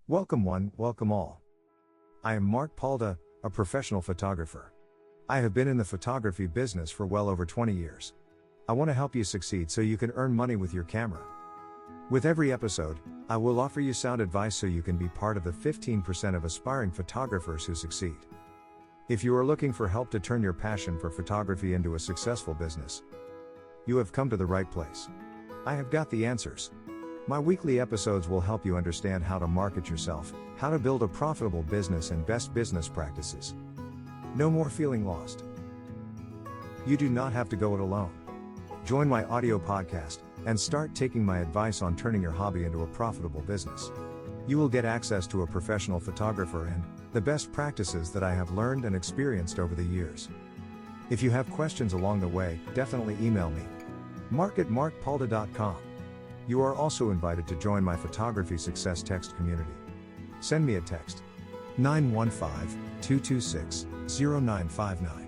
Welcome one, welcome all. I am Mark Palda, a professional photographer. I have been in the photography business for well over 20 years. I want to help you succeed so you can earn money with your camera. With every episode, I will offer you sound advice so you can be part of the 15% of aspiring photographers who succeed. If you are looking for help to turn your passion for photography into a successful business, you have come to the right place. I have got the answers. My weekly episodes will help you understand how to market yourself, how to build a profitable business, and best business practices. No more feeling lost. You do not have to go it alone. Join my audio podcast and start taking my advice on turning your hobby into a profitable business. You will get access to a professional photographer and the best practices that I have learned and experienced over the years. If you have questions along the way, definitely email me. mark@markpalda.com. You are also invited to join my photography success text community. Send me a text. 915-226-0959.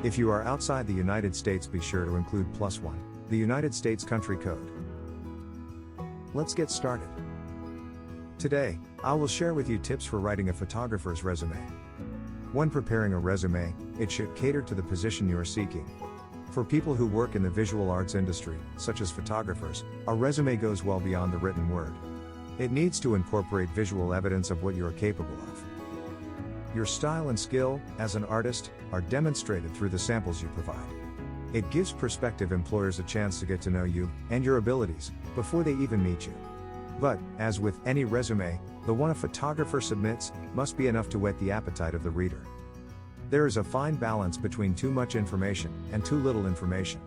If you are outside the United States, be sure to include +1, the United States country code. Let's get started. Today, I will share with you tips for writing a photographer's resume. When preparing a resume, it should cater to the position you are seeking. For people who work in the visual arts industry, such as photographers, a resume goes well beyond the written word. It needs to incorporate visual evidence of what you are capable of. Your style and skill, as an artist, are demonstrated through the samples you provide. It gives prospective employers a chance to get to know you and your abilities before they even meet you. But, as with any resume, the one a photographer submits must be enough to whet the appetite of the reader. There is a fine balance between too much information and too little information.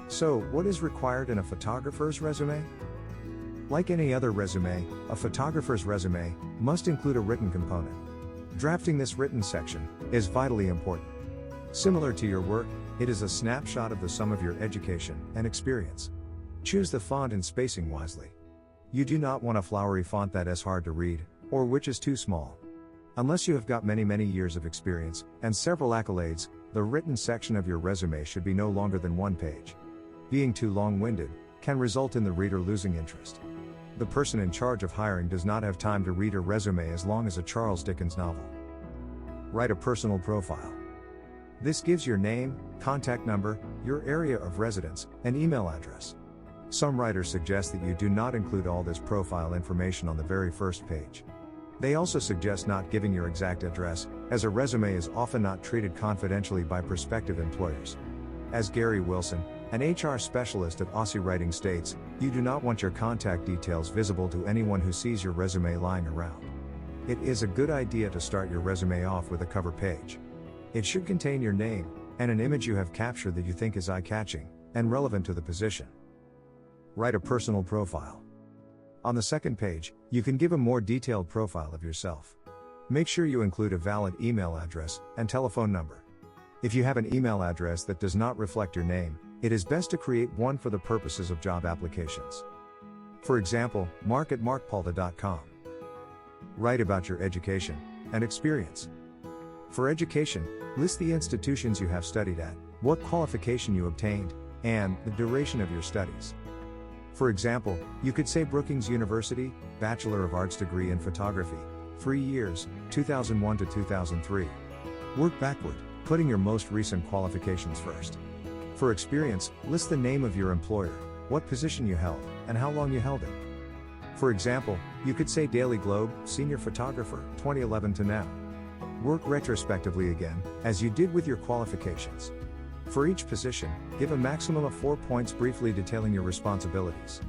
So, what is required in a photographer's resume? Like any other resume, a photographer's resume must include a written component. Drafting this written section is vitally important. Similar to your work, it is a snapshot of the sum of your education and experience. Choose the font and spacing wisely. You do not want a flowery font that is hard to read, or which is too small. Unless you have got many years of experience and several accolades, the written section of your resume should be no longer than 1 page. Being too long-winded can result in the reader losing interest. The person in charge of hiring does not have time to read a resume as long as a Charles Dickens novel. Write a personal profile. This gives your name, contact number, your area of residence, and email address. Some writers suggest that you do not include all this profile information on the very first page. They also suggest not giving your exact address, as a resume is often not treated confidentially by prospective employers. As Gary Wilson, an HR specialist at Aussie Writing states, you do not want your contact details visible to anyone who sees your resume lying around. It is a good idea to start your resume off with a cover page. It should contain your name, and an image you have captured that you think is eye-catching and relevant to the position. Write a personal profile. On the second page, you can give a more detailed profile of yourself. Make sure you include a valid email address and telephone number. If you have an email address that does not reflect your name, it is best to create one for the purposes of job applications. For example, mark@markpalda.com. Write about your education and experience. For education, list the institutions you have studied at, what qualification you obtained, and the duration of your studies. For example, you could say Brookings University, Bachelor of Arts degree in photography, 3 years, 2001 to 2003. Work backward, putting your most recent qualifications first. For experience, list the name of your employer, what position you held, and how long you held it. For example, you could say Daily Globe, Senior Photographer, 2011 to now. Work retrospectively again, as you did with your qualifications. For each position, give a maximum of 4 points briefly detailing your responsibilities.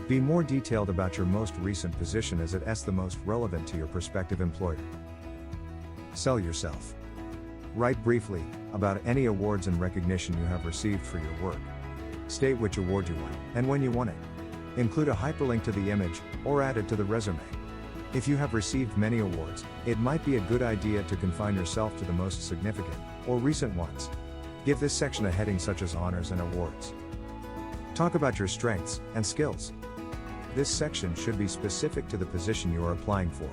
Be more detailed about your most recent position as it is the most relevant to your prospective employer. Sell yourself. Write briefly about any awards and recognition you have received for your work. State which award you won and when you won it. Include a hyperlink to the image or add it to the resume. If you have received many awards, it might be a good idea to confine yourself to the most significant or recent ones. Give this section a heading such as honors and awards. Talk about your strengths and skills. This section should be specific to the position you are applying for.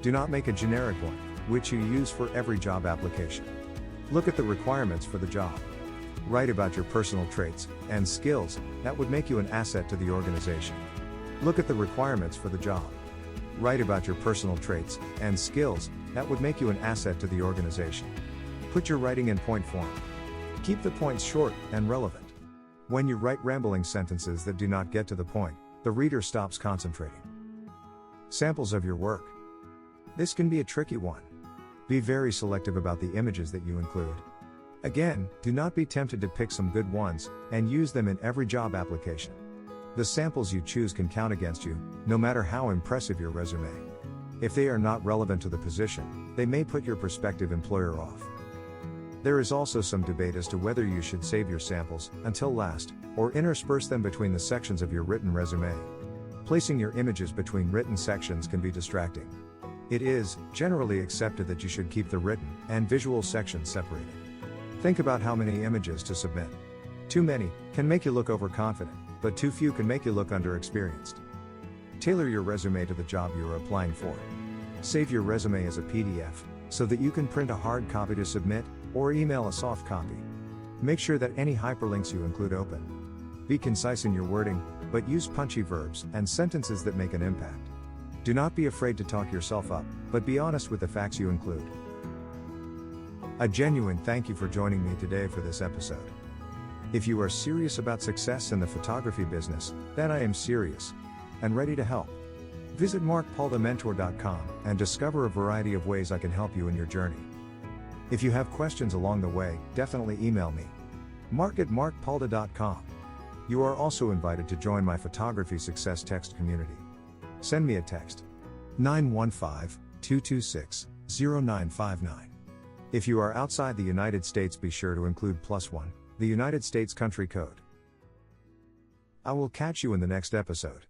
Do not make a generic one, which you use for every job application. Look at the requirements for the job. Write about your personal traits and skills that would make you an asset to the organization. Look at the requirements for the job. Write about your personal traits and skills that would make you an asset to the organization. Put your writing in point form. Keep the points short and relevant. When you write rambling sentences that do not get to the point, the reader stops concentrating. Samples of your work. This can be a tricky one. Be very selective about the images that you include. Again, do not be tempted to pick some good ones and use them in every job application. The samples you choose can count against you, no matter how impressive your resume. If they are not relevant to the position, they may put your prospective employer off. There is also some debate as to whether you should save your samples until last, or intersperse them between the sections of your written resume. Placing your images between written sections can be distracting. It is generally accepted that you should keep the written and visual sections separated. Think about how many images to submit. Too many can make you look overconfident, but too few can make you look underexperienced. Tailor your resume to the job you are applying for. Save your resume as a PDF, so that you can print a hard copy to submit, or email a soft copy. Make sure that any hyperlinks you include open. Be concise in your wording, but use punchy verbs and sentences that make an impact. Do not be afraid to talk yourself up, but be honest with the facts you include. A genuine thank you for joining me today for this episode. If you are serious about success in the photography business, then I am serious and ready to help. Visit markpaldamentor.com and discover a variety of ways I can help you in your journey. If you have questions along the way, definitely email me. mark@markpalda.com. You are also invited to join my photography success text community. Send me a text. 915-226-0959. If you are outside the United States, be sure to include +1, the United States country code. I will catch you in the next episode.